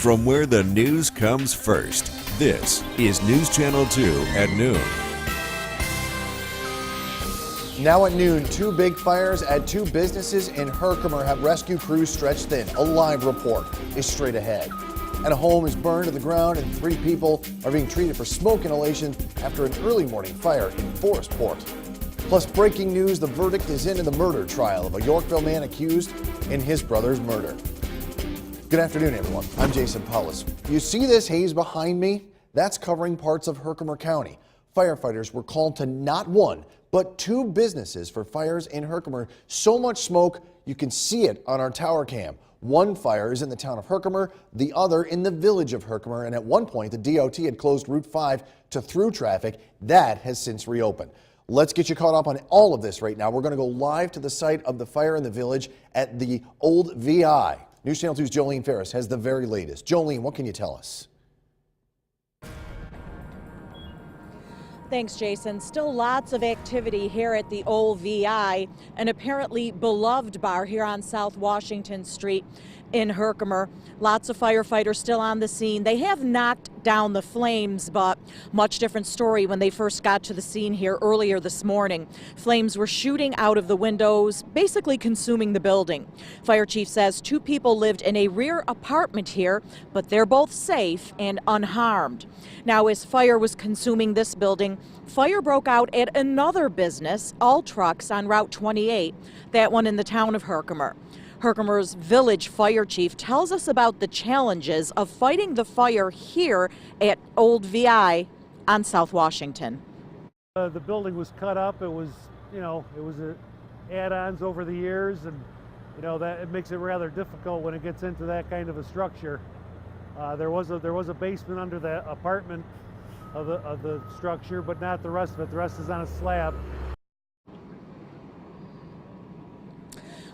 From where the news comes first, this is News Channel 2 at noon. Now at noon, two big fires at two businesses in Herkimer have rescue crews stretched thin. A live report is straight ahead. And a home is burned to the ground and 3 people are being treated for smoke inhalation after an early morning fire in Forestport. Plus breaking news, the verdict is in the murder trial of a Yorkville man accused in his brother's murder. Good afternoon, everyone. I'm Jason Paulus. You see this haze behind me? That's covering parts of Herkimer County. Firefighters were called to not one, but 2 businesses for fires in Herkimer. So much smoke, you can see it on our tower cam. One fire is in the town of Herkimer, the other in the village of Herkimer, and at one point the DOT had closed Route 5 to through traffic. That has since reopened. Let's get you caught up on all of this right now. We're going to go live to the site of the fire in the village at the old VI. News Channel 2's Jolene Ferris has the very latest. Jolene, what can you tell us? Thanks, Jason. Still lots of activity here at the old VI, an apparently beloved bar here on South Washington Street in Herkimer. Lots of firefighters still on the scene. They have knocked down the flames, but much different story when they first got to the scene here earlier this morning. Flames were shooting out of the windows, basically consuming the building. Fire chief says 2 people lived in a rear apartment here, but they're both safe and unharmed. Now, as fire was consuming this building, fire broke out at another business, All Trucks, on Route 28, that one in the town of Herkimer. Herkimer's village fire chief tells us about the challenges of fighting the fire here at Old VI on South Washington. The building was cut up. It was, add-ons over the years, and that it makes it rather difficult when it gets into that kind of a structure. There was a basement under the apartment of the structure, but not the rest of it. The rest is on a slab.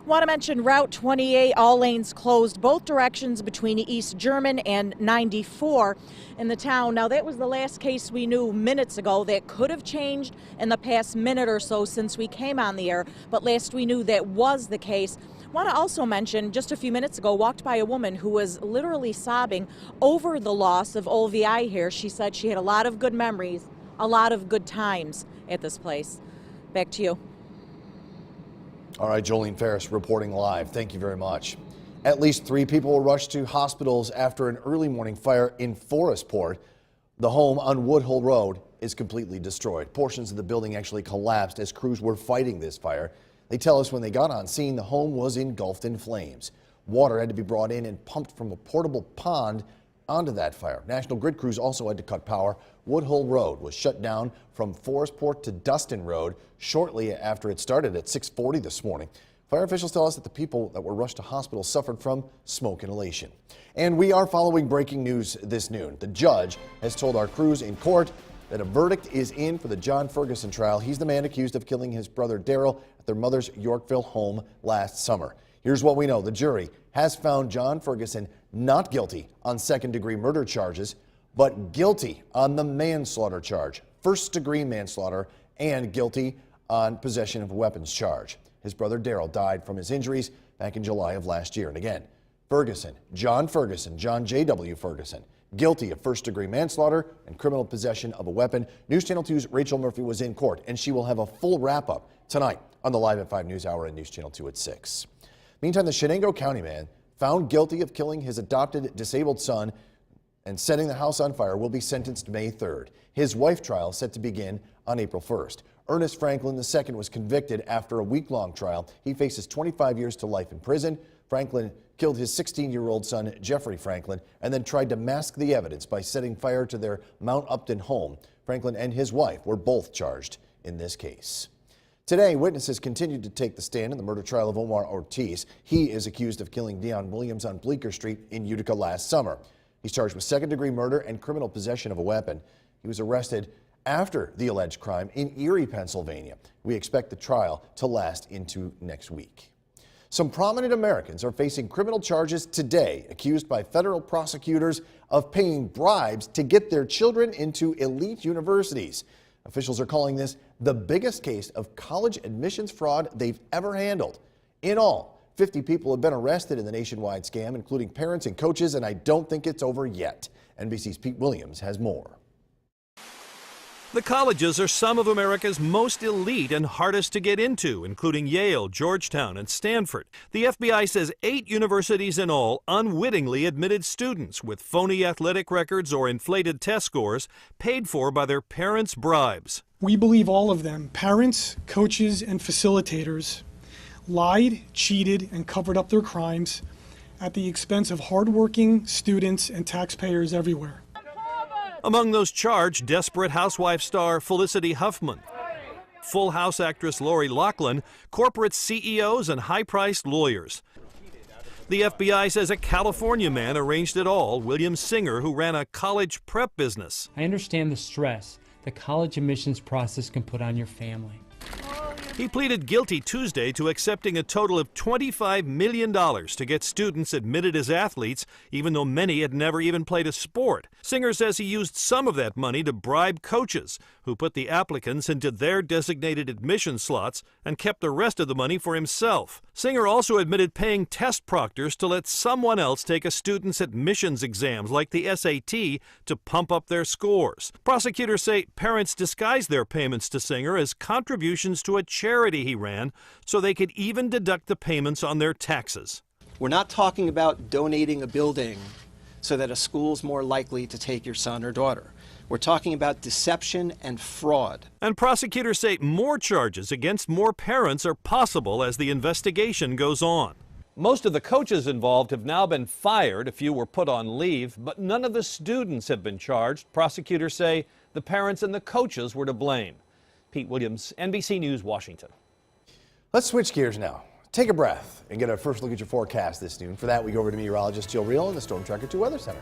Want to mention Route 28, all lanes closed both directions between East German and 94 in the town. Now, that was the last case we knew minutes ago. That could have changed in the past minute or so since we came on the air, but last we knew that was the case. Want to also mention, just a few minutes ago, walked by a woman who was literally sobbing over the loss of Old VI here. She said she had a lot of good memories, a lot of good times at this place. Back to you. All right, Jolene Ferris reporting live. Thank you very much. At least 3 people were rushed to hospitals after an early morning fire in Forestport. The home on Woodhull Road is completely destroyed. Portions of the building actually collapsed as crews were fighting this fire. They tell us when they got on scene, the home was engulfed in flames. Water had to be brought in and pumped from a portable pond onto that fire. National Grid crews also had to cut power. Woodhull Road was shut down from Forestport to Dustin Road shortly after it started at 6:40 this morning. Fire officials tell us that the people that were rushed to hospital suffered from smoke inhalation. And we are following breaking news this noon. The judge has told our crews in court that a verdict is in for the John Ferguson trial. He's the man accused of killing his brother Daryl at their mother's Yorkville home last summer. Here's what we know. The jury has found John Ferguson not guilty on second-degree murder charges, but guilty on the manslaughter charge, first-degree manslaughter, and guilty on possession of a weapons charge. His brother Daryl died from his injuries back in July of last year. And again, John J.W. Ferguson, guilty of first-degree manslaughter and criminal possession of a weapon. News Channel 2's Rachel Murphy was in court, and she will have a full wrap-up tonight on the Live at 5 News Hour and News Channel 2 at 6. Meantime, the Shenango County man found guilty of killing his adopted disabled son and setting the house on fire will be sentenced May 3rd. His wife trial set to begin on April 1st. Ernest Franklin II was convicted after a week-long trial. He faces 25 years to life in prison. Franklin killed his 16-year-old son, Jeffrey Franklin, and then tried to mask the evidence by setting fire to their Mount Upton home. Franklin and his wife were both charged in this case. Today, witnesses continued to take the stand in the murder trial of Omar Ortiz. He is accused of killing Deion Williams on Bleecker Street in Utica last summer. He's charged with second-degree murder and criminal possession of a weapon. He was arrested after the alleged crime in Erie, Pennsylvania. We expect the trial to last into next week. Some prominent Americans are facing criminal charges today, accused by federal prosecutors of paying bribes to get their children into elite universities. Officials are calling this the biggest case of college admissions fraud they've ever handled. In all, 50 people have been arrested in the nationwide scam, including parents and coaches, and I don't think it's over yet. NBC's Pete Williams has more. The colleges are some of America's most elite and hardest to get into, including Yale, Georgetown, and Stanford. The FBI says 8 universities in all unwittingly admitted students with phony athletic records or inflated test scores paid for by their parents' bribes. We believe all of them, parents, coaches, and facilitators, lied, cheated, and covered up their crimes at the expense of hardworking students and taxpayers everywhere. Among those charged, Desperate Housewife star Felicity Huffman, Full House actress Lori Loughlin, corporate CEOs, and high-priced lawyers. The FBI says a California man arranged it all, William Singer, who ran a college prep business. I understand the stress the college admissions process can put on your family. He pleaded guilty Tuesday to accepting a total of $25 million to get students admitted as athletes, even though many had never even played a sport. Singer says he used some of that money to bribe coaches, who put the applicants into their designated admission slots and kept the rest of the money for himself. Singer also admitted paying test proctors to let someone else take a student's admissions exams, like the SAT, to pump up their scores. Prosecutors say parents disguised their payments to Singer as contributions to a charity he ran, so they could even deduct the payments on their taxes. We're not talking about donating a building so that a school's more likely to take your son or daughter. We're talking about deception and fraud. And prosecutors say more charges against more parents are possible as the investigation goes on. Most of the coaches involved have now been fired. A few were put on leave, but none of the students have been charged. Prosecutors say the parents and the coaches were to blame. Pete Williams, NBC News, Washington. Let's switch gears now. Take a breath and get a first look at your forecast this noon. For that, we go over to meteorologist Jill Reel in the Storm Tracker 2 Weather Center.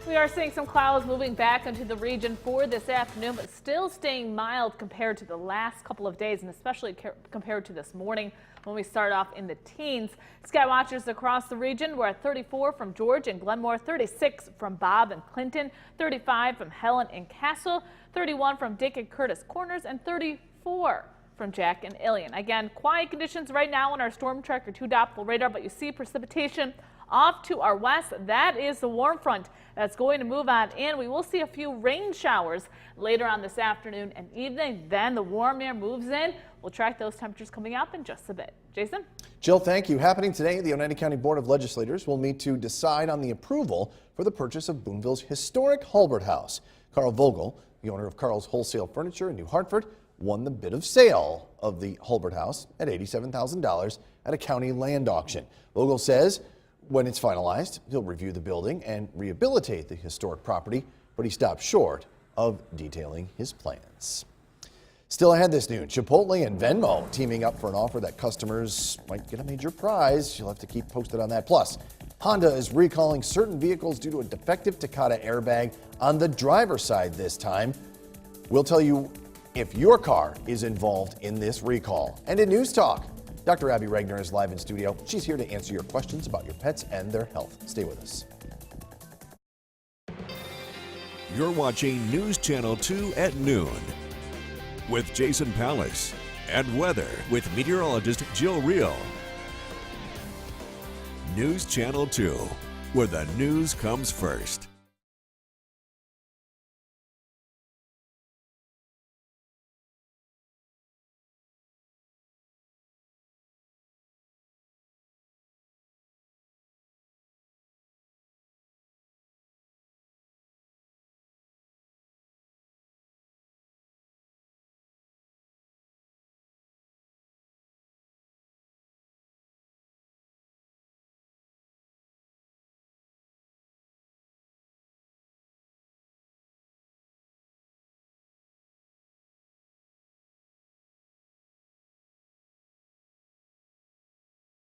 We are seeing some clouds moving back into the region for this afternoon, but still staying mild compared to the last couple of days, and especially compared to this morning when we start off in the teens. Sky watchers across the region were at 34 from George and Glenmore, 36 from Bob and Clinton, 35 from Helen and Castle, 31 from Dick and Curtis Corners, and 34 from Jack and Ilion. Again, quiet conditions right now on our Storm Tracker 2 Doppler radar, but you see precipitation off to our west. That is the warm front that's going to move on in. We will see a few rain showers later on this afternoon and evening. Then the warm air moves in. We'll track those temperatures coming up in just a bit. Jason? Jill, thank you. Happening today, the Oneida County Board of Legislators will meet to decide on the approval for the purchase of Boonville's historic Hulbert House. Carl Vogel, the owner of Carl's Wholesale Furniture in New Hartford, won the bid of sale of the Hulbert House at $87,000 at a county land auction. Vogel says when it's finalized, he'll review the building and rehabilitate the historic property, but he stopped short of detailing his plans. Still ahead this noon, Chipotle and Venmo teaming up for an offer that customers might get a major prize. You'll have to keep posted on that. Plus, Honda is recalling certain vehicles due to a defective Takata airbag on the driver's side this time. We'll tell you if your car is involved in this recall. And in News Talk, Dr. Abby Regner is live in studio. She's here to answer your questions about your pets and their health. Stay with us. You're watching News Channel 2 at noon with Jason Pallas and weather with meteorologist Jill Reel. News Channel 2, where the news comes first.